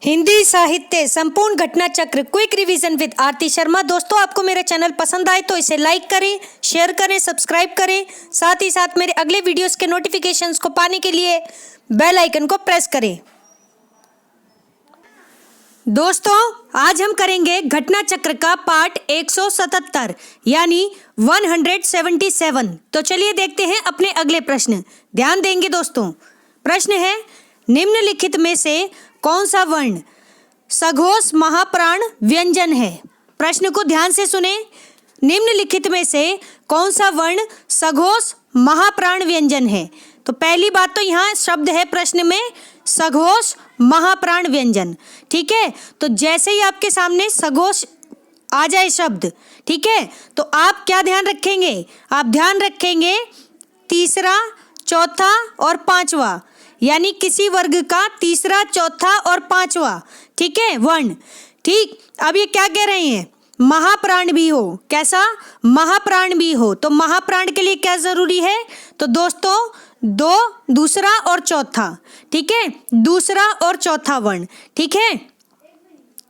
हिंदी साहित्य संपूर्ण घटना चक्र क्विक रिवीजन विद आरती शर्मा। दोस्तों, आपको मेरा चैनल पसंद आए तो इसे लाइक करें, शेयर करें, सब्सक्राइब करें। साथ ही साथ मेरे अगले वीडियोस के नोटिफिकेशंस को पाने के लिए बेल आइकन को प्रेस करें। दोस्तों, आज हम करेंगे घटना चक्र का पार्ट 177 यानी 177। तो चलिए देखते हैं अपने अगले प्रश्न। ध्यान देंगे दोस्तों। प्रश्न है, निम्नलिखित में से कौन सा वर्ण सघोष महाप्राण व्यंजन है? प्रश्न को ध्यान से सुने। निम्नलिखित में से कौन सा वर्ण सघोष महाप्राण व्यंजन है? तो पहली बात तो यहाँ शब्द है प्रश्न में सघोष महाप्राण व्यंजन। ठीक है, तो जैसे ही आपके सामने सघोष आ जाए शब्द, ठीक है, तो आप क्या ध्यान रखेंगे? आप ध्यान रखेंगे तीसरा, चौथा और पांचवा, यानी किसी वर्ग का तीसरा, चौथा और पांचवा, ठीक है, वर्ण। ठीक, अब ये क्या कह रहे हैं? महाप्राण भी हो। कैसा? महाप्राण भी हो। तो महाप्राण के लिए क्या जरूरी है? तो दोस्तों दो, दूसरा और चौथा, ठीक है, दूसरा और चौथा वर्ण, ठीक है।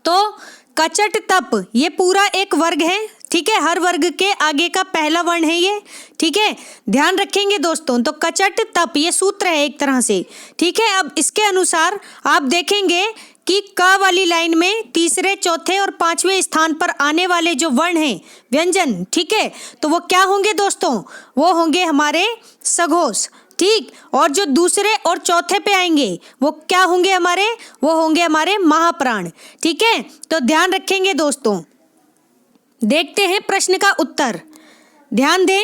तो कचट तप ये पूरा एक वर्ग है, ठीक है, हर वर्ग के आगे का पहला वर्ण है ये, ठीक है, ध्यान रखेंगे दोस्तों। तो कचट तप ये सूत्र है एक तरह से, ठीक है। अब इसके अनुसार आप देखेंगे कि क वाली लाइन में तीसरे, चौथे और पांचवें स्थान पर आने वाले जो वर्ण हैं व्यंजन, ठीक है, तो वो क्या होंगे दोस्तों? वो होंगे हमारे सघोष, ठीक। और जो दूसरे और चौथे पे आएंगे वो क्या होंगे हमारे? वो होंगे हमारे महाप्राण, ठीक है। तो ध्यान रखेंगे दोस्तों। देखते हैं प्रश्न का उत्तर। ध्यान दें,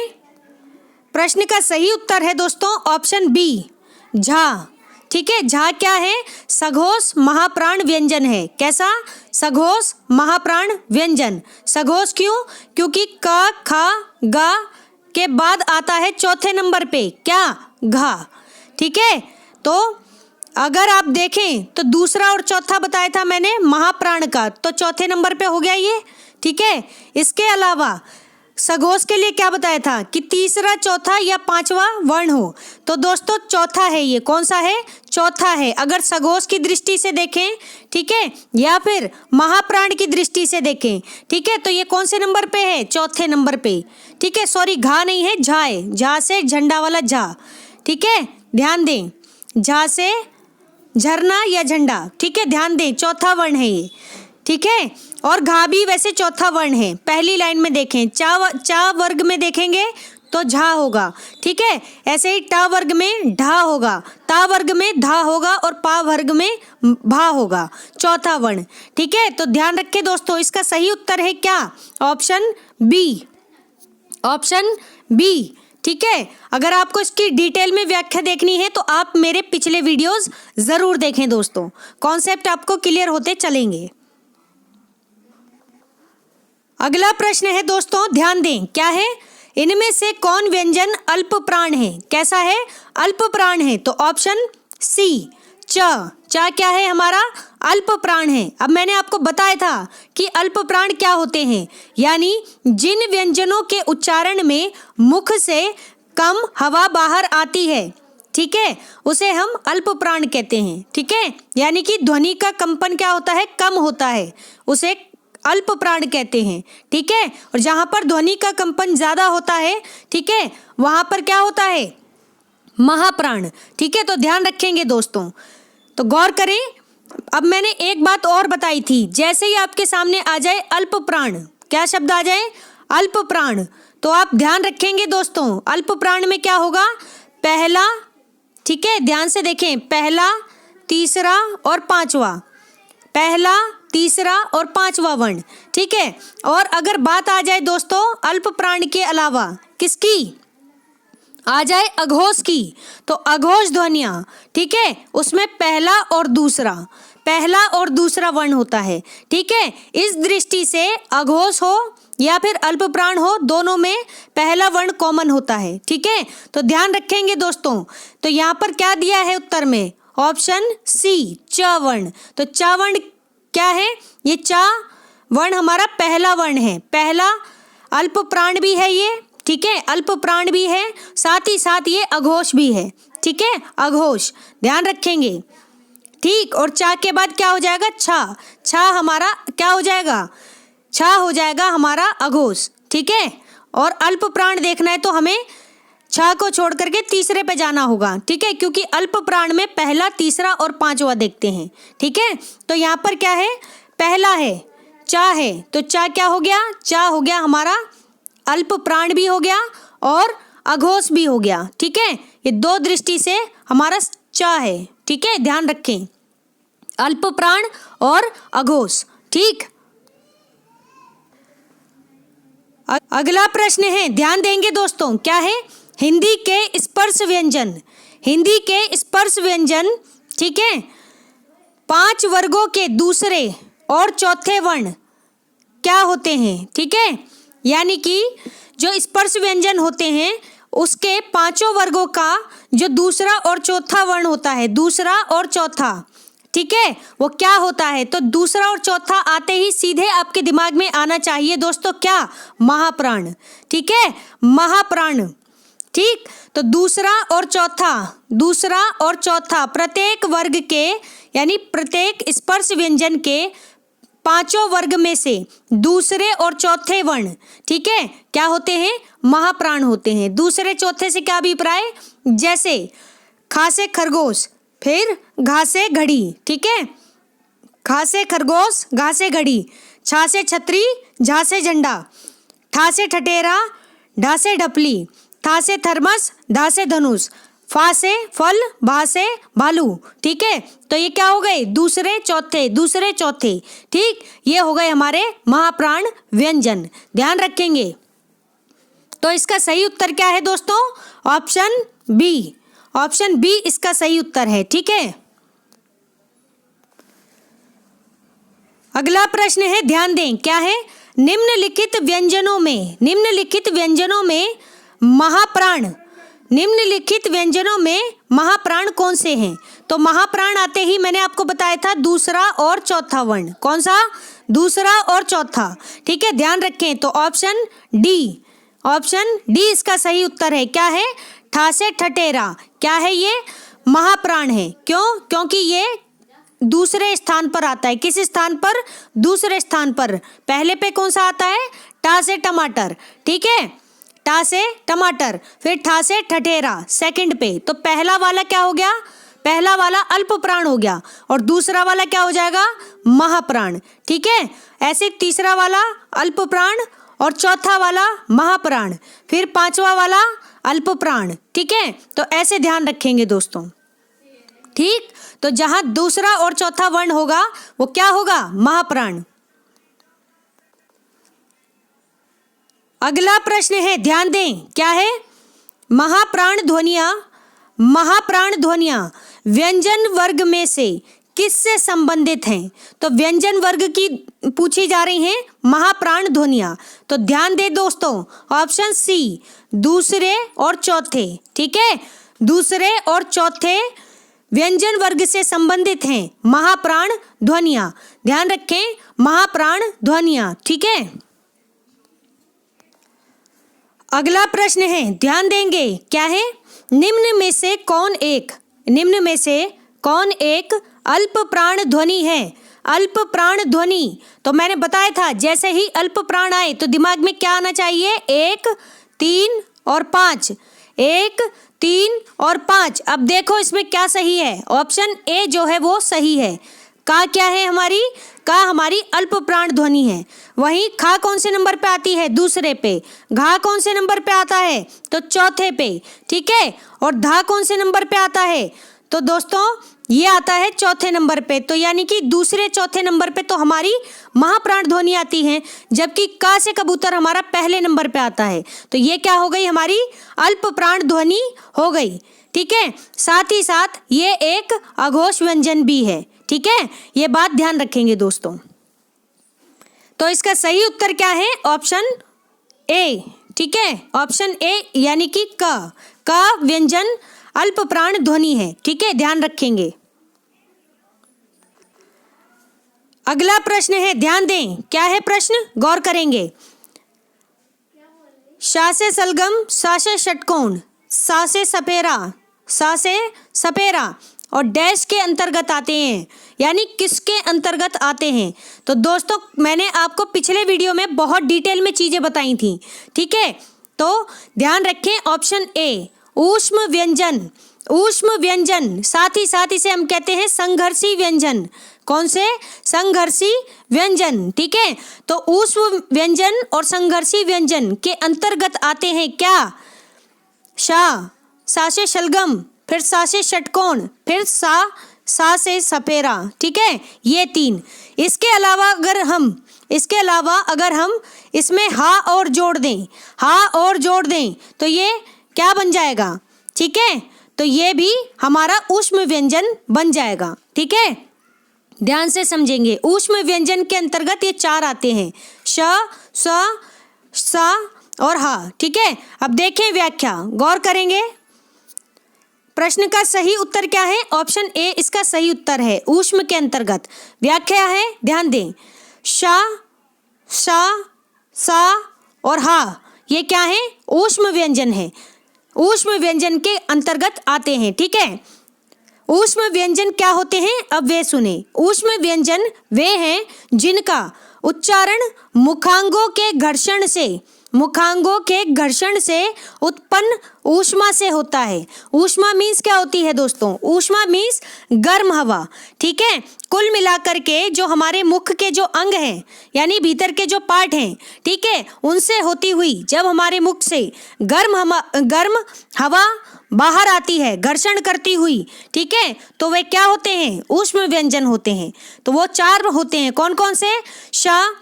प्रश्न का सही उत्तर है दोस्तों ऑप्शन बी, झा, ठीक है। झा क्या है? सघोष महाप्राण व्यंजन है। कैसा? सघोष महाप्राण व्यंजन। सघोष क्यों? क्योंकि क, ख, ग के बाद आता है चौथे नंबर पे क्या? घा, ठीक है। तो अगर आप देखें तो दूसरा और चौथा बताया था मैंने महाप्राण का, तो चौथे नंबर पे हो गया ये, ठीक है। इसके अलावा सघोष के लिए क्या बताया था कि तीसरा, चौथा या पांचवा वर्ण हो। तो दोस्तों चौथा है ये। कौन सा है? चौथा है। अगर सघोष की दृष्टि से देखें, ठीक है, या फिर महाप्राण की दृष्टि से देखें, ठीक है, तो ये कौन से नंबर पे है? चौथे नंबर पे, ठीक है। सॉरी, घा नहीं है, झा है। झा से झंडा वाला झा, ठीक है, ध्यान दें। झा से झरना या झंडा, ठीक है, ध्यान दें, चौथा वर्ण है ये, ठीक है। और घा भी वैसे चौथा वर्ण है। पहली लाइन में देखें, चा वर्ग में देखेंगे तो झा होगा, ठीक है। ऐसे ही टा वर्ग में ढा होगा, ता वर्ग में धा होगा और पा वर्ग में भा होगा, चौथा वर्ण, ठीक है। तो ध्यान रखें दोस्तों, इसका सही उत्तर है क्या? ऑप्शन बी, ऑप्शन बी, ठीक है। अगर आपको इसकी डिटेल में व्याख्या देखनी है तो आप मेरे पिछले वीडियोस जरूर देखें दोस्तों, कॉन्सेप्ट आपको क्लियर होते चलेंगे। अगला प्रश्न है दोस्तों, ध्यान दें, क्या है? इनमें से कौन व्यंजन अल्प प्राण है? कैसा है? अल्प प्राण है। तो ऑप्शन सी, चा क्या है हमारा? अल्प प्राण है। अब मैंने आपको बताया था कि अल्प प्राण क्या होते हैं, यानी जिन व्यंजनों के उच्चारण में मुख से कम हवा बाहर आती है, ठीक है, उसे हम अल्प प्राण कहते हैं, ठीक है। यानी कि ध्वनि का कंपन क्या होता है? कम होता है, उसे अल्प प्राण कहते हैं, ठीक है। और जहां पर ध्वनि का कंपन ज्यादा होता है, ठीक है, वहां पर क्या होता है? महाप्राण, ठीक है। तो ध्यान रखेंगे दोस्तों, तो गौर करें। अब मैंने एक बात और बताई थी, जैसे ही आपके सामने आ जाए अल्प प्राण, क्या शब्द आ जाए? अल्प प्राण, तो आप ध्यान रखेंगे दोस्तों, अल्प प्राण में क्या होगा? पहला, ठीक है, ध्यान से देखें, पहला, तीसरा और पांचवा, पहला, तीसरा और पांचवा वर्ण, ठीक है। और अगर बात आ जाए दोस्तों अल्प प्राण के अलावा किसकी? आ जाए अघोष की, तो अघोष ध्वनियां, ठीक है, उसमें पहला और दूसरा वर्ण होता है, ठीक है। इस दृष्टि से अघोष हो या फिर अल्प प्राण हो, दोनों में पहला वर्ण कॉमन होता है, ठीक है। तो ध्यान रखेंगे दोस्तों। तो यहाँ पर क्या दिया है उत्तर में? ऑप्शन सी, च वर्ण। तो च वर्ण क्या है? ये चा वर्ण हमारा पहला वर्ण है, पहला अल्प प्राण भी है ये, ठीक है, अल्प प्राण भी है, साथ ही साथ ये अघोष भी है, ठीक है, अघोष, ध्यान रखेंगे, ठीक, और चा के बाद क्या हो जाएगा, छा। छा हमारा क्या हो जाएगा, छा हो जाएगा हमारा अघोष। ठीक है, और अल्प प्राण देखना है तो हमें छा को छोड़ करके तीसरे पे जाना होगा। ठीक है, क्योंकि अल्प प्राण में पहला, तीसरा और पांचवा देखते हैं। ठीक है, तो यहाँ पर क्या है, पहला है चा है, तो चा क्या हो गया, चा हो गया हमारा अल्प प्राण भी हो गया और अघोष भी हो गया। ठीक है, ये दो दृष्टि से हमारा चा है। ठीक है, ध्यान रखें, अल्प प्राण और अघोष। ठीक, अगला प्रश्न है, ध्यान देंगे दोस्तों, क्या है, हिंदी के स्पर्श व्यंजन। हिंदी के स्पर्श व्यंजन, ठीक है, 5 वर्गों के दूसरे और चौथे वर्ण क्या होते हैं। ठीक है, यानी कि जो स्पर्श व्यंजन होते हैं उसके 5 वर्गों का जो दूसरा और चौथा वर्ण होता है, दूसरा और चौथा, ठीक है, वो क्या होता है। तो दूसरा और चौथा आते ही सीधे आपके दिमाग में आना चाहिए दोस्तों, क्या, महाप्राण। ठीक है, महाप्राण। ठीक, तो दूसरा और चौथा प्रत्येक वर्ग के, यानी प्रत्येक स्पर्श व्यंजन के 5 वर्ग में से दूसरे और चौथे वर्ण, ठीक है, क्या होते हैं, महाप्राण होते हैं। दूसरे चौथे से क्या अभिप्राय, जैसे खा से खरगोश, फिर घा से घड़ी। ठीक है, खा से खरगोश, घा से घड़ी, छा से छतरी, झा से झंडा, ठा से ठठेरा, ढा से ढपली, था से थर्मस, धा से धनुष, फा से फल, भा से भालू। ठीक है, तो ये क्या हो गए, दूसरे चौथे। ठीक, ये हो गए हमारे महाप्राण व्यंजन, ध्यान रखेंगे। तो इसका सही उत्तर क्या है दोस्तों, ऑप्शन बी। ऑप्शन बी इसका सही उत्तर है। ठीक है, अगला प्रश्न है, ध्यान दें, क्या है, निम्नलिखित व्यंजनों में महाप्राण कौन से हैं। तो महाप्राण आते ही मैंने आपको बताया था दूसरा और चौथा वर्ण, कौन सा, दूसरा और चौथा। ठीक है, ध्यान रखें, तो ऑप्शन डी इसका सही उत्तर है। क्या है, ठा से ठठेरा, क्या है, ये महाप्राण है। क्यों, क्योंकि ये दूसरे स्थान पर आता है। किस स्थान पर, दूसरे स्थान पर। पहले पे कौन सा आता है, टा से टमाटर। ठीक है, टा से टमाटर, फिर ठा से ठठेरा सेकंड पे। तो पहला वाला क्या हो गया, पहला वाला अल्प प्राण हो गया और दूसरा वाला क्या हो जाएगा, महाप्राण। ठीक है, ऐसे तीसरा वाला अल्प प्राण और चौथा वाला महाप्राण, फिर पांचवा वाला अल्प प्राण। ठीक है, तो ऐसे ध्यान रखेंगे दोस्तों। ठीक, तो जहां दूसरा और चौथा वर्ण होगा वो क्या होगा, महाप्राण। अगला प्रश्न है, ध्यान दें, क्या है, महाप्राण ध्वनियां व्यंजन वर्ग में से किससे संबंधित हैं। तो व्यंजन वर्ग की पूछी जा रही हैं महाप्राण ध्वनियां। तो ध्यान दें दोस्तों, ऑप्शन सी, दूसरे और चौथे। ठीक है, दूसरे और चौथे व्यंजन वर्ग से संबंधित हैं महाप्राण ध्वनियां। ध्यान रखें, महाप्राण ध्वनियां। ठीक है, अगला प्रश्न है, ध्यान देंगे, क्या है, निम्न में से कौन एक अल्प प्राण ध्वनि है। अल्प प्राण ध्वनि, तो मैंने बताया था जैसे ही अल्प प्राण आए तो दिमाग में क्या आना चाहिए, 1, 3 और 5, 1, 3 और 5। अब देखो इसमें क्या सही है, ऑप्शन ए जो है वो सही है। का क्या है हमारी, का हमारी अल्प प्राण ध्वनि है। वहीं खा कौन से नंबर पे आती है, दूसरे पे। घा कौन से नंबर पे आता है, तो चौथे पे। ठीक है, और धा कौन से नंबर पे आता है, तो दोस्तों ये आता है चौथे नंबर पे। तो यानी कि दूसरे चौथे नंबर पे तो हमारी महाप्राण ध्वनि आती है, जबकि का से कबूतर हमारा पहले नंबर पे आता है। तो ये क्या हो गई, हमारी अल्प प्राण ध्वनि हो गई। ठीक है, साथ ही साथ ये एक अघोष व्यंजन भी है। ठीक है, ये बात ध्यान रखेंगे दोस्तों। तो इसका सही उत्तर क्या है, ऑप्शन ए। ठीक है, ऑप्शन ए यानी कि का व्यंजन अल्प प्राण ध्वनि है। ठीक है, ध्यान रखेंगे। अगला प्रश्न है, ध्यान दें, क्या है प्रश्न, गौर करेंगे। शा से सलगम, सा से षटकोण, सा से सपेरा और डैश के अंतर्गत आते हैं, यानी किसके अंतर्गत आते हैं। तो दोस्तों मैंने आपको पिछले वीडियो में बहुत डिटेल में चीज़ें बताई थी, ठीक है। तो ध्यान रखें ऑप्शन ए ऊष्म व्यंजन। ऊष्म व्यंजन साथ ही साथ इसे हम कहते हैं संघर्षी व्यंजन। कौन से? संघर्षी व्यंजन, ठीक है। तो ऊष्म व्यंजन और संघर्षी व्यंजन के अंतर्गत आते हैं क्या? सा से शलगम, फिर सा से षटकोण, फिर सा से सपेरा, ठीक है। ये तीन। इसके अलावा अगर हम इसमें हा और जोड़ दें तो ये क्या बन जाएगा, ठीक है। तो ये भी हमारा ऊष्म व्यंजन बन जाएगा, ठीक है। ध्यान से समझेंगे। ऊष्म व्यंजन के अंतर्गत ये चार आते हैं, श, सा और हा, ठीक है। अब देखें व्याख्या, गौर करेंगे। प्रश्न का सही उत्तर क्या है? ऑप्शन ए इसका सही उत्तर है, ऊष्म के अंतर्गत। व्याख्या है, ध्यान दें। शा, सा और हा ये क्या है? ऊष्म व्यंजन है, ऊष्म व्यंजन के अंतर्गत आते हैं, ठीक है। ऊष्म व्यंजन क्या होते हैं? अब वे सुने। ऊष्म व्यंजन वे हैं जिनका उच्चारण मुखांगों के घर्षण से उत्पन्न ऊष्मा से होता है। ऊष्मा मीन्स क्या होती है दोस्तों? ऊष्मा मीन्स गर्म हवा, ठीक है। कुल मिलाकर के जो हमारे मुख के जो अंग हैं, यानी भीतर के जो पार्ट हैं, ठीक है, उनसे होती हुई जब हमारे मुख से गर्म हवा बाहर आती है घर्षण करती हुई, ठीक है, तो वे क्या होते हैं? ऊष्म व्यंजन होते हैं। तो वो चार होते हैं, कौन कौन से? शा,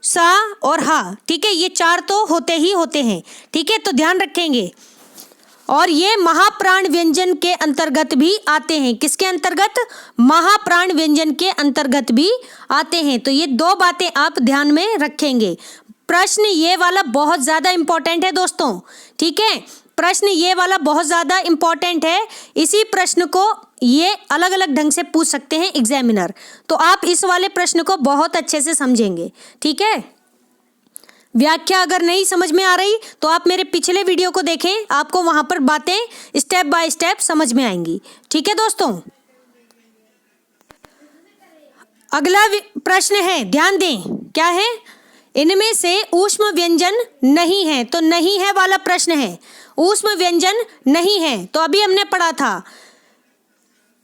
सा और हा, ठीक है। ये चार तो होते ही होते हैं, ठीक है। तो ध्यान रखेंगे। और ये महाप्राण व्यंजन के अंतर्गत भी आते हैं। किसके अंतर्गत? महाप्राण व्यंजन के अंतर्गत भी आते हैं। तो ये दो बातें आप ध्यान में रखेंगे। प्रश्न ये वाला बहुत ज़्यादा इम्पोर्टेंट है दोस्तों, ठीक है। प्रश्न ये वाला बहुत ज़्यादा इम्पोर्टेंट है। इसी प्रश्न को ये अलग अलग ढंग से पूछ सकते हैं एग्जामिनर। तो आप इस वाले प्रश्न को बहुत अच्छे से समझेंगे, ठीक है। व्याख्या अगर नहीं समझ में आ रही तो आप मेरे पिछले वीडियो को देखें, आपको वहां पर बातें स्टेप बाय स्टेप समझ में आएंगी, ठीक है दोस्तों। अगला प्रश्न है, ध्यान दें, क्या है? इनमें से ऊष्म व्यंजन नहीं है। तो नहीं है वाला प्रश्न है, ऊष्म व्यंजन नहीं है। तो अभी हमने पढ़ा था,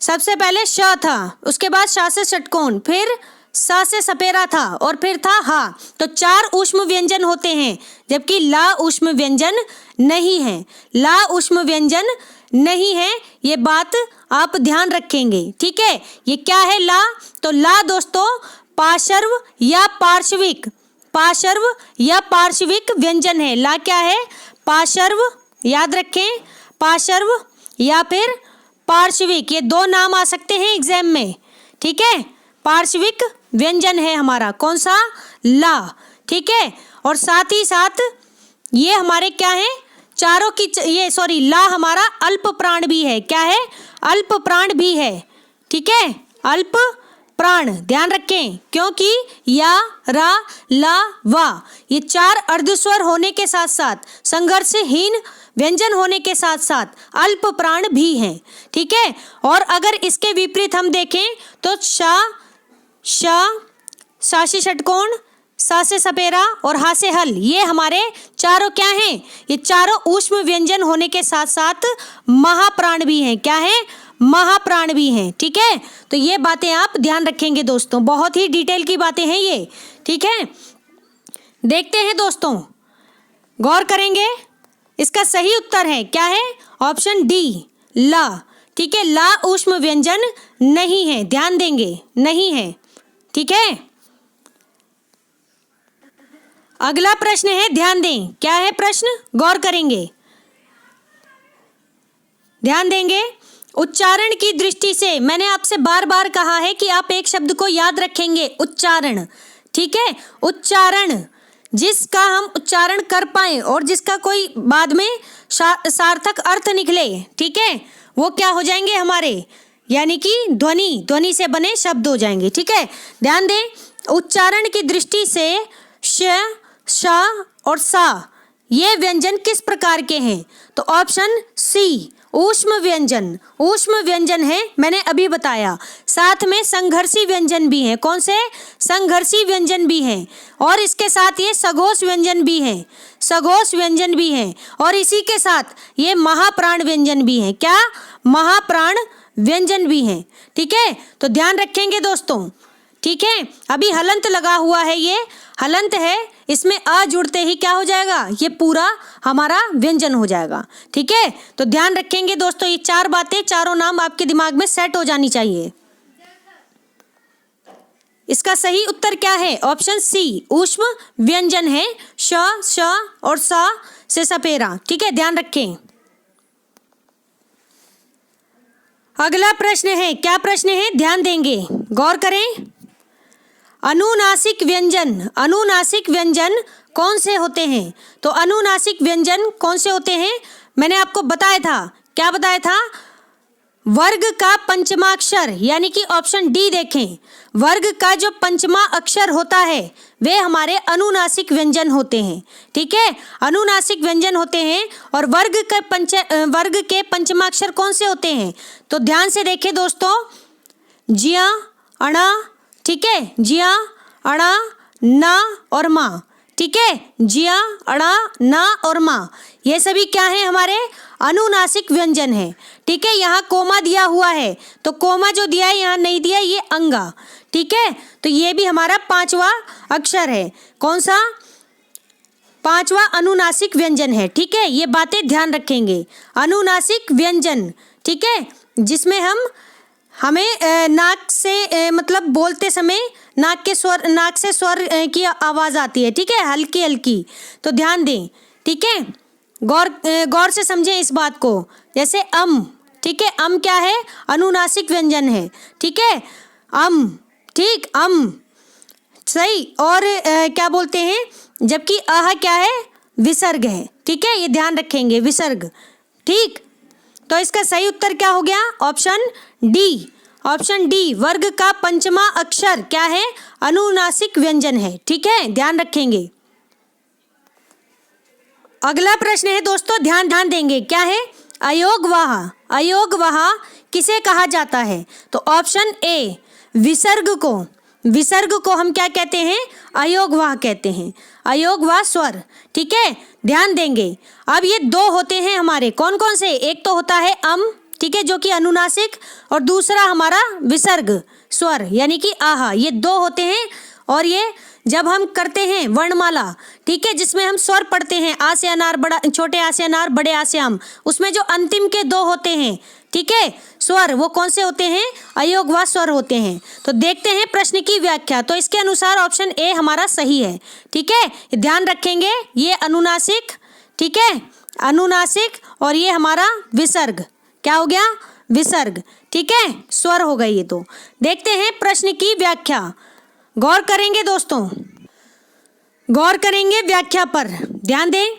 सबसे पहले श था, उसके बाद शा से षटकोण, फिर सा से सपेरा था और फिर था हा। तो चार ऊष्म व्यंजन होते हैं, जबकि ला ऊष्म व्यंजन नहीं है। ला ऊष्म व्यंजन नहीं है, ये बात आप ध्यान रखेंगे, ठीक है। ये क्या है ला? तो ला दोस्तों पार्श्व या पार्श्विक व्यंजन है। ला क्या है? पार्श्व, याद रखें, पार्श्व या फिर पार्श्विक, ये दो नाम आ सकते हैं एग्जाम में, ठीक है। पार्श्विक व्यंजन है हमारा कौन सा? ला, ठीक है। और साथ ही साथ ये हमारे क्या है? चारों की ला हमारा अल्प प्राण भी है। क्या है? अल्प प्राण भी है, ठीक है। अल्प प्राण, ध्यान रखें, क्योंकि या, रा, ला, वा ये चार अर्धस्वर होने के साथ साथ संघर्षहीन व्यंजन होने के साथ साथ अल्प प्राण भी हैं, ठीक है। और अगर इसके विपरीत हम देखें तो शा से षटकोण, सा से सपेरा और हा से हल, ये हमारे चारों क्या हैं? ये चारों ऊष्म व्यंजन होने के साथ साथ महाप्राण भी हैं। क्या है? महाप्राण भी हैं, ठीक है। तो ये बातें आप ध्यान रखेंगे दोस्तों, बहुत ही डिटेल की बातें हैं ये, ठीक है। देखते हैं दोस्तों, गौर करेंगे। इसका सही उत्तर है क्या है? ऑप्शन डी, ला, ठीक है। ला ऊष्म व्यंजन नहीं है, ध्यान देंगे, नहीं है, ठीक है। अगला प्रश्न है, ध्यान दें, क्या है प्रश्न? गौर करेंगे, ध्यान देंगे। उच्चारण की दृष्टि से मैंने आपसे बार बार कहा है कि आप एक शब्द को याद रखेंगे, उच्चारण, ठीक है। उच्चारण, जिसका हम उच्चारण कर पाए और जिसका कोई बाद में सार्थक अर्थ निकले, ठीक है, वो क्या हो जाएंगे हमारे? यानी कि ध्वनि से बने शब्द हो जाएंगे, ठीक है। ध्यान दें, उच्चारण की दृष्टि से श, शा और सा ये व्यंजन किस प्रकार के हैं? तो ऑप्शन सी ऊष्म व्यंजन। ऊष्म व्यंजन है, मैंने अभी बताया। साथ में संघर्षी व्यंजन भी है। कौन से? संघर्षी व्यंजन भी है। और इसके साथ ये सघोष व्यंजन भी है। सघोष व्यंजन भी है। और इसी के साथ ये महाप्राण व्यंजन भी है। क्या? महाप्राण व्यंजन भी है। ठीक है, तो ध्यान रखेंगे दोस्तों। ठीक है, अभी हलंत लगा हुआ है, ये हलंत है, इसमें अ जुड़ते ही क्या हो जाएगा? ये पूरा हमारा व्यंजन हो जाएगा। ठीक है, तो ध्यान रखेंगे दोस्तों, ये चार बातें, चारों नाम आपके दिमाग में सेट हो जानी चाहिए। इसका सही उत्तर क्या है? ऑप्शन सी ऊष्म व्यंजन है। श और सा से सपेरा। ठीक है, ध्यान रखें। अगला प्रश्न है, क्या प्रश्न है? ध्यान देंगे, गौर करें। अनुनासिक व्यंजन। अनुनासिक व्यंजन कौन से होते हैं? तो अनुनासिक व्यंजन कौन से होते हैं? मैंने आपको बताया था। क्या बताया था? वर्ग का पंचमाक्षर, यानी कि ऑप्शन डी देखें। वर्ग का जो पंचमा अक्षर होता है वे हमारे अनुनासिक व्यंजन होते हैं। ठीक है, अनुनासिक व्यंजन होते हैं। और वर्ग के पंचमाक्षर कौन से होते हैं? तो ध्यान से देखें दोस्तों, जिया, अणा, ठीक है, जिया, अणा, ना और माँ। ठीक है, जिया, अणा, ना और माँ, ये सभी क्या है? हमारे अनुनासिक व्यंजन है। ठीक है, यहाँ कोमा दिया हुआ है, तो कोमा जो दिया है यहाँ नहीं दिया, ये अंगा। ठीक है, तो ये भी हमारा पांचवा अक्षर है। कौन सा? पांचवा अनुनासिक व्यंजन है। ठीक है, ये बातें ध्यान रखेंगे। अनुनासिक व्यंजन, ठीक है, जिसमें हमें नाक से मतलब बोलते समय नाक से स्वर की आवाज़ आती है। ठीक है, हल्की हल्की, तो ध्यान दें। ठीक है, गौर से समझें इस बात को। जैसे अम, ठीक है, अम क्या है? अनुनासिक व्यंजन है। ठीक है, अम, ठीक, अम, सही। और क्या बोलते हैं? जबकि आह क्या है? विसर्ग है। ठीक है, ये ध्यान रखेंगे, विसर्ग। ठीक, तो इसका सही उत्तर क्या हो गया? Option D. ऑप्शन डी, वर्ग का पंचमा अक्षर क्या है? अनुनासिक व्यंजन है। ठीक है, ध्यान रखेंगे। अगला प्रश्न है दोस्तों, ध्यान देंगे, क्या है? अयोगवाह। अयोगवाह किसे कहा जाता है? तो ऑप्शन ए, विसर्ग को हम क्या कहते हैं? अयोगवाह कहते हैं। अयोगवाह स्वर। ठीक है, ध्यान देंगे। अब ये दो होते हैं हमारे, कौन कौन से? एक तो होता है अम, ठीक है, जो कि अनुनासिक, और दूसरा हमारा विसर्ग स्वर, यानी कि आहा। ये दो होते हैं। और ये जब हम करते हैं वर्णमाला, ठीक है, जिसमें हम स्वर पढ़ते हैं, आ से अनार, बड़ा, छोटे आ से अनार, बड़े आ से आम, उसमें जो अंतिम के दो होते हैं, ठीक है, स्वर, वो कौन से होते हैं? अयोगवाह स्वर होते हैं। तो देखते हैं प्रश्न की व्याख्या। तो इसके अनुसार ऑप्शन ए हमारा सही है। ठीक है, ध्यान रखेंगे, ये अनुनासिक, ठीक है, अनुनासिक, और ये हमारा विसर्ग। क्या हो गया? विसर्ग। ठीक है, स्वर हो गई ये। तो देखते हैं प्रश्न की व्याख्या। गौर करेंगे दोस्तों, गौर करेंगे व्याख्या पर, ध्यान दें।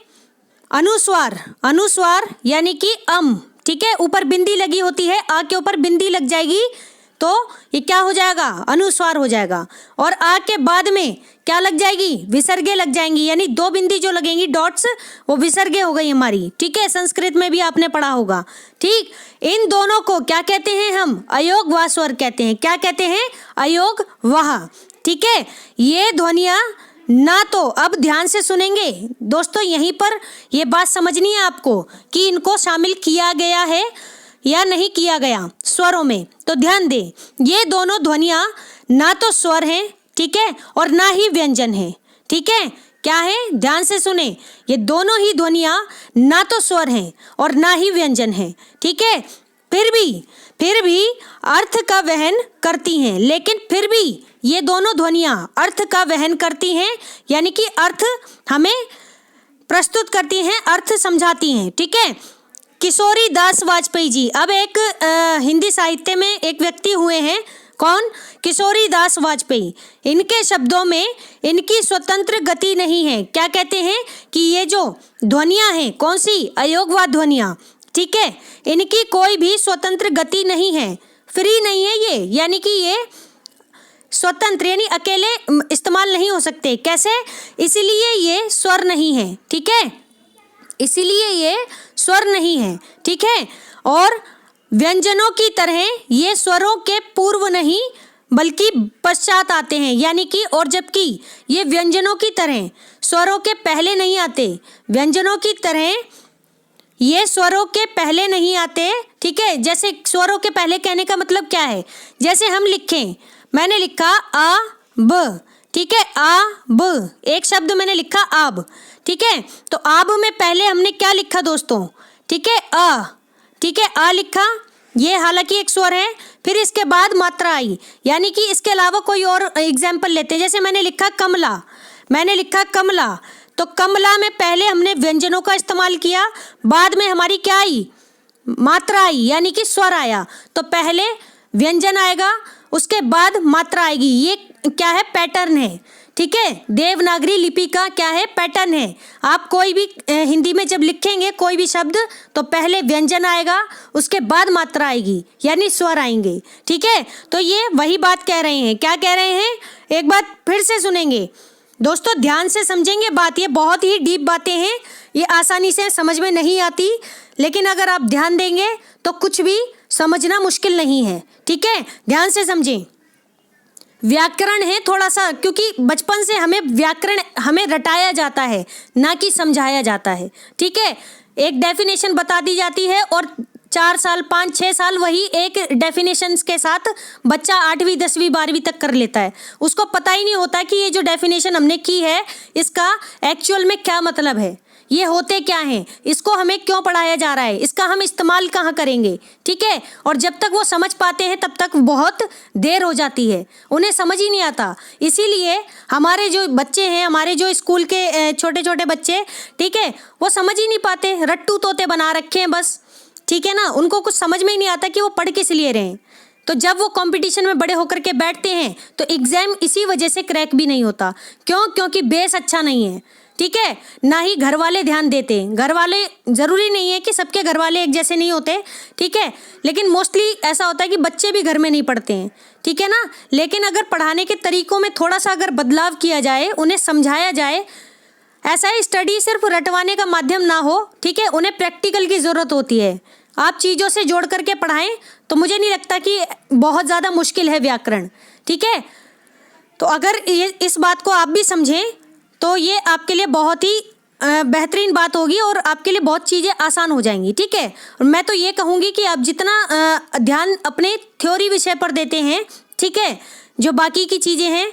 अनुस्वार यानी कि अम, ठीक है, ऊपर बिंदी लगी होती है, आ के ऊपर बिंदी लग जाएगी तो ये क्या हो जाएगा? अनुस्वार हो जाएगा। और आ के बाद में क्या लग जाएगी? विसर्गे लग जाएंगी, यानी दो बिंदी जो लगेंगी, डॉट्स, वो विसर्गे हो गई हमारी। ठीक है, संस्कृत में भी आपने पढ़ा होगा। ठीक, इन दोनों को क्या कहते हैं? हम अयोगवाह स्वर कहते हैं। क्या कहते हैं? अयोगवाह। ठीक है, ये ध्वनियाँ ना, तो अब ध्यान से सुनेंगे दोस्तों, यहीं पर ये बात समझनी है आपको कि इनको शामिल किया गया है या नहीं किया गया स्वरों में। तो ध्यान दें, ये दोनों ध्वनियाँ ना तो स्वर हैं, ठीक है, और ना ही व्यंजन है। ठीक है, क्या है? ध्यान से सुने, ये दोनों ही ध्वनियाँ ना तो स्वर हैं और ना ही व्यंजन है। ठीक है, फिर भी अर्थ का वहन करती हैं, लेकिन फिर भी ये दोनों ध्वनियाँ अर्थ का वहन करती हैं, यानी कि अर्थ हमें प्रस्तुत करती हैं, अर्थ समझाती हैं। ठीक है, किशोरी दास वाजपेयी जी, अब एक हिंदी साहित्य में एक व्यक्ति हुए हैं, कौन? किशोरी दास वाजपेयी। इनके शब्दों में इनकी स्वतंत्र गति नहीं है। क्या कहते हैं? कि ये जो ध्वनियाँ हैं, कौन सी? अयोगवाह ध्वनियाँ, ठीक है, इनकी कोई भी स्वतंत्र गति नहीं है, फ्री नहीं है ये, यानी कि ये स्वतंत्र, यानी अकेले इस्तेमाल नहीं हो सकते। कैसे? इसलिए ये स्वर नहीं है। ठीक है, इसीलिए ये स्वर नहीं है, ठीक है। और व्यंजनों की तरह ये स्वरों के पूर्व नहीं बल्कि पश्चात आते हैं, यानी कि और जबकि ये व्यंजनों की तरह स्वरों के पहले नहीं आते, व्यंजनों की तरह ये स्वरों के पहले नहीं आते, ठीक है। जैसे स्वरों के पहले कहने का मतलब क्या है, जैसे हम लिखें, मैंने लिखा आ ब, ठीक है, आ ब, एक शब्द मैंने लिखा आब, ठीक है। तो आब में पहले हमने क्या लिखा दोस्तों, ठीक है, आ, ठीक है, आ लिखा, ये हालांकि एक स्वर है। फिर इसके बाद मात्रा आई, यानी कि इसके अलावा कोई और एग्जाम्पल लेते हैं। जैसे मैंने लिखा कमला, मैंने लिखा कमला, तो कमला में पहले हमने व्यंजनों का इस्तेमाल किया, बाद में हमारी क्या आई, मात्रा आई, यानी कि स्वर आया। तो पहले व्यंजन आएगा, उसके बाद मात्रा आएगी। ये क्या है, पैटर्न है, ठीक है। देवनागरी लिपि का क्या है, पैटर्न है। आप कोई भी हिंदी में जब लिखेंगे कोई भी शब्द, तो पहले व्यंजन आएगा, उसके बाद मात्रा आएगी, यानी स्वर आएंगे, ठीक है। तो ये वही बात कह रहे हैं। क्या कह रहे हैं, एक बात फिर से सुनेंगे दोस्तों, ध्यान से समझेंगे बात। ये बहुत ही डीप बातें हैं, ये आसानी से समझ में नहीं आती, लेकिन अगर आप ध्यान देंगे तो कुछ भी समझना मुश्किल नहीं है, ठीक है। ध्यान से समझें। व्याकरण है थोड़ा सा, क्योंकि बचपन से हमें व्याकरण हमें रटाया जाता है, ना कि समझाया जाता है, ठीक है। एक डेफिनेशन बता दी जाती है और 4 साल 5-6 साल वही एक डेफिनेशंस के साथ बच्चा 8वीं 10वीं 12वीं तक कर लेता है। उसको पता ही नहीं होता कि ये जो डेफिनेशन हमने की है इसका एक्चुअल में क्या मतलब है, ये होते क्या हैं, इसको हमें क्यों पढ़ाया जा रहा है, इसका हम इस्तेमाल कहाँ करेंगे, ठीक है। और जब तक वो समझ पाते हैं तब तक बहुत देर हो जाती है, उन्हें समझ ही नहीं आता। इसीलिए हमारे जो बच्चे हैं, हमारे जो स्कूल के छोटे छोटे बच्चे, ठीक है, वो समझ ही नहीं पाते, रट्टू तोते बना रखे हैं बस, ठीक है ना। उनको कुछ समझ में ही नहीं आता कि वो पढ़ किस लिए रहे हैं। तो जब वो कंपटीशन में बड़े होकर के बैठते हैं तो एग्जाम इसी वजह से क्रैक भी नहीं होता। क्यों, क्योंकि बेस अच्छा नहीं है, ठीक है। ना ही घर वाले ध्यान देते हैं। घर वाले, ज़रूरी नहीं है कि सबके घर वाले एक जैसे नहीं होते, ठीक है, लेकिन मोस्टली ऐसा होता है कि बच्चे भी घर में नहीं पढ़ते हैं, ठीक है ना। लेकिन अगर पढ़ाने के तरीकों में थोड़ा सा अगर बदलाव किया जाए, उन्हें समझाया जाए, ऐसा है स्टडी सिर्फ रटवाने का माध्यम ना हो, ठीक है, उन्हें प्रैक्टिकल की ज़रूरत होती है। आप चीज़ों से जोड़ करके पढ़ाएं तो मुझे नहीं लगता कि बहुत ज़्यादा मुश्किल है व्याकरण, ठीक है। तो अगर ये इस बात को आप भी समझें तो ये आपके लिए बहुत ही बेहतरीन बात होगी और आपके लिए बहुत चीज़ें आसान हो जाएंगी, ठीक है। और मैं तो ये कहूँगी कि आप जितना ध्यान अपने थ्योरी विषय पर देते हैं, ठीक है, जो बाकी की चीज़ें हैं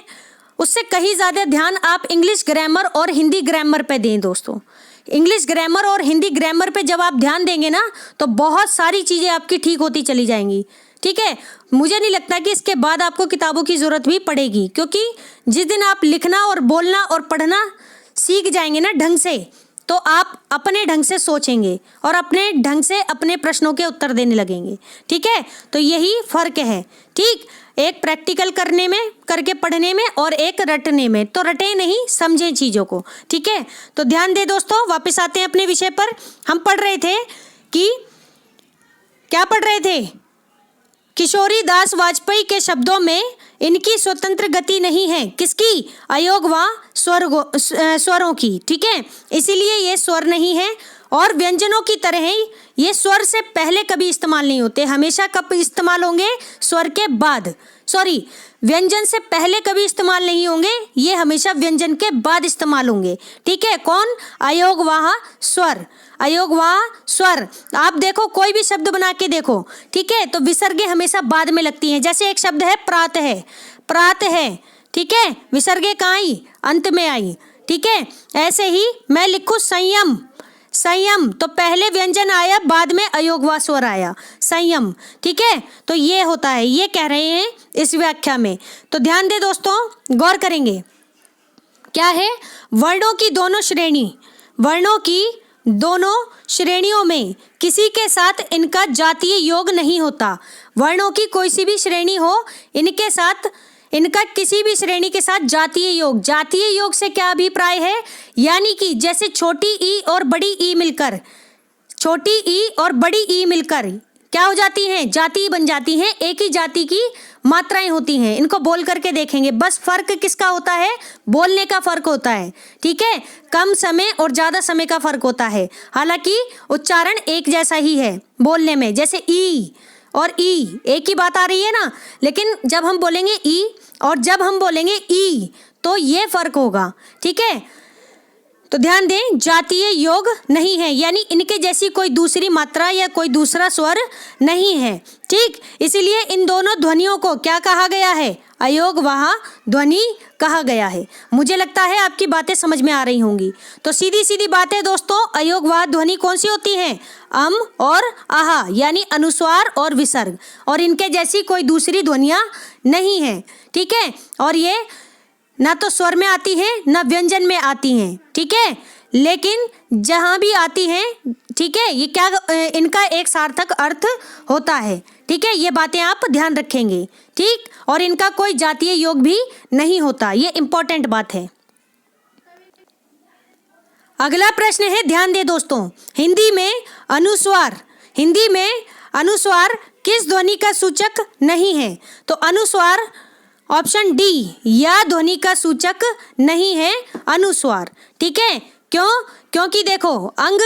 उससे कहीं ज़्यादा ध्यान आप इंग्लिश ग्रामर और हिंदी ग्रामर पे दें दोस्तों। इंग्लिश ग्रामर और हिंदी ग्रामर पे जब आप ध्यान देंगे ना तो बहुत सारी चीज़ें आपकी ठीक होती चली जाएंगी, ठीक है। मुझे नहीं लगता कि इसके बाद आपको किताबों की ज़रूरत भी पड़ेगी, क्योंकि जिस दिन आप लिखना और बोलना और पढ़ना सीख जाएंगे ना ढंग से, तो आप अपने ढंग से सोचेंगे और अपने ढंग से अपने प्रश्नों के उत्तर देने लगेंगे, ठीक है। तो यही फ़र्क है, ठीक, एक प्रैक्टिकल करने में, करके पढ़ने में, और एक रटने में। तो रटे नहीं, समझें चीज़ों को, ठीक है। तो ध्यान दें दोस्तों, वापस आते हैं अपने विषय पर। हम पढ़ रहे थे कि क्या पढ़ रहे थे, किशोरी दास वाजपेयी के शब्दों में इनकी स्वतंत्र गति नहीं है, किसकी, अयोग व स्वरों की, ठीक है। इसीलिए ये स्वर नहीं है। और व्यंजनों की तरह ही ये स्वर से पहले कभी इस्तेमाल नहीं होते, हमेशा कब इस्तेमाल होंगे, स्वर के बाद, सॉरी, व्यंजन से पहले कभी इस्तेमाल नहीं होंगे, ये हमेशा व्यंजन के बाद इस्तेमाल होंगे, ठीक है। कौन, अयोग वाह स्वर, अयोग वाह स्वर। आप देखो कोई भी शब्द बना के देखो, ठीक है, तो विसर्गें हमेशा बाद में लगती हैं। जैसे एक शब्द है प्रात है, प्रात है, ठीक है, विसर्गें कहाँ आई, अंत में आई, ठीक है। ऐसे ही मैं लिखूं संयम, संयम, तो पहले व्यंजन आया, बाद में अयोग व स्वर आया, संयम, ठीक है। तो ये होता है, ये कह रहे हैं इस व्याख्या में। तो ध्यान दे दोस्तों, गौर करेंगे क्या है, वर्णों की दोनों श्रेणी, वर्णों की दोनों श्रेणियों में किसी के साथ इनका जातीय योग नहीं होता। वर्णों की कोई सी भी श्रेणी हो, इनके साथ, इनका किसी भी श्रेणी के साथ जातीय योग, जातीय योग से क्या अभिप्राय है, यानी कि जैसे छोटी ई और बड़ी ई मिलकर, छोटी ई और बड़ी ई मिलकर क्या हो जाती हैं, जाति बन जाती हैं, एक ही जाति की मात्राएं होती हैं, इनको बोल करके देखेंगे। बस फर्क किसका होता है? बोलने का फर्क होता है, ठीक है। कम समय और ज्यादा समय का फर्क होता है, हालांकि उच्चारण एक जैसा ही है बोलने में। जैसे ई और ई एक ही बात आ रही है ना, लेकिन जब हम बोलेंगे ई और जब हम बोलेंगे ई तो ये फर्क होगा, ठीक है। तो ध्यान दें, जातीय योग नहीं है, यानी इनके जैसी कोई दूसरी मात्रा या कोई दूसरा स्वर नहीं है, ठीक। इसीलिए इन दोनों ध्वनियों को क्या कहा गया है? अयोगवाह ध्वनि कहा गया है। मुझे लगता है आपकी बातें समझ में आ रही होंगी। तो सीधी सीधी बात है दोस्तों, अयोगवाह ध्वनि कौन सी होती है? अम और आहा, यानी अनुस्वार और विसर्ग, और इनके जैसी कोई दूसरी ध्वनियाँ नहीं है, ठीक है। और ये ना तो स्वर में आती हैं ना व्यंजन में आती हैं, ठीक है, लेकिन जहाँ भी आती हैं, ठीक है, ये क्या इनका एक सार्थक अर्थ होता है, ठीक है। ये बातें आप ध्यान रखेंगे, ठीक। और इनका कोई जातीय योग भी नहीं होता, ये इंपॉर्टेंट बात है। अगला प्रश्न है, ध्यान दे दोस्तों, हिंदी में अनुस्वार किस ध्वनि का सूचक नहीं है? तो अनुस्वार ऑप्शन डी, या ध्वनि का सूचक नहीं है अनुस्वार, ठीक है। क्यों? क्योंकि देखो अंग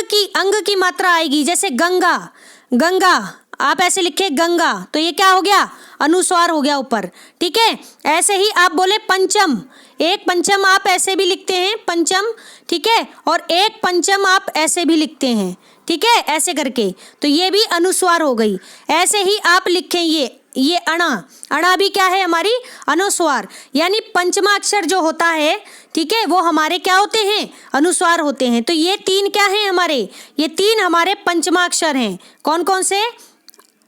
की मात्रा आएगी, जैसे गंगा आप ऐसे लिखे गंगा, तो ये क्या हो गया? अनुस्वार हो गया ऊपर, ठीक है। ऐसे ही आप बोले पंचम, एक पंचम आप ऐसे भी लिखते हैं पंचम, ठीक है, और एक पंचम आप ऐसे भी लिखते हैं, ठीक है, ऐसे करके, तो ये भी अनुस्वार हो गई। ऐसे ही आप लिखें ये अणा भी क्या है? हमारी अनुस्वार, यानी पंचमा अक्षर जो होता है, ठीक है, वो हमारे क्या होते हैं? अनुस्वार होते हैं। तो ये तीन क्या हैं हमारे? ये तीन हमारे पंचमा अक्षर हैं। कौन कौन से?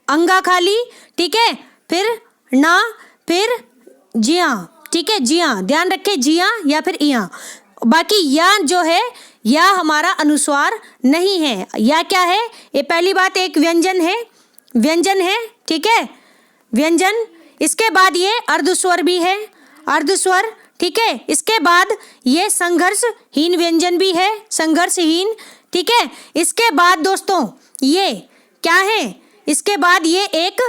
अंगा खाली, ठीक है, फिर ना, फिर जिया, ठीक है, जिया, ध्यान रखें, जिया या फिर इया। बाकी या जो है, या हमारा अनुस्वार नहीं है। या क्या है? ये पहली बात एक व्यंजन है, ठीक है, व्यंजन। इसके बाद ये अर्धस्वर भी है, अर्धस्वर, ठीक है। इसके बाद ये संघर्षहीन व्यंजन भी है, संघर्षहीन, ठीक है। इसके बाद दोस्तों ये क्या है? इसके बाद ये एक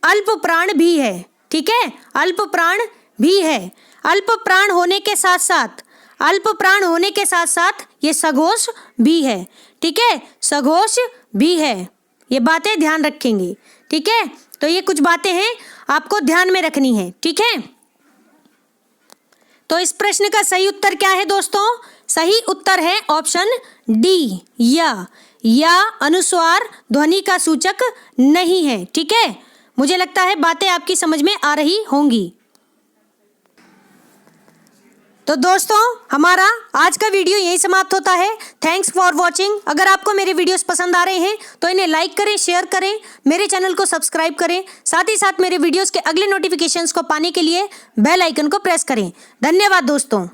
अल्प प्राण भी है, ठीक है, अल्प प्राण भी है। अल्प प्राण होने के साथ साथ ये सघोष भी है, ठीक है, सघोष भी है। ये बातें ध्यान रखेंगे, ठीक है। तो ये कुछ बातें हैं आपको ध्यान में रखनी है, ठीक है। तो इस प्रश्न का सही उत्तर क्या है दोस्तों? सही उत्तर है ऑप्शन डी, या अनुस्वार ध्वनि का सूचक नहीं है, ठीक है। मुझे लगता है बातें आपकी समझ में आ रही होंगी। तो दोस्तों हमारा आज का वीडियो यही समाप्त होता है। Thanks for watching. अगर आपको मेरे वीडियोस पसंद आ रहे हैं तो इन्हें लाइक करें, शेयर करें, मेरे चैनल को सब्सक्राइब करें, साथ ही साथ मेरे वीडियोस के अगले नोटिफिकेशंस को पाने के लिए बेल आइकन को प्रेस करें। धन्यवाद दोस्तों।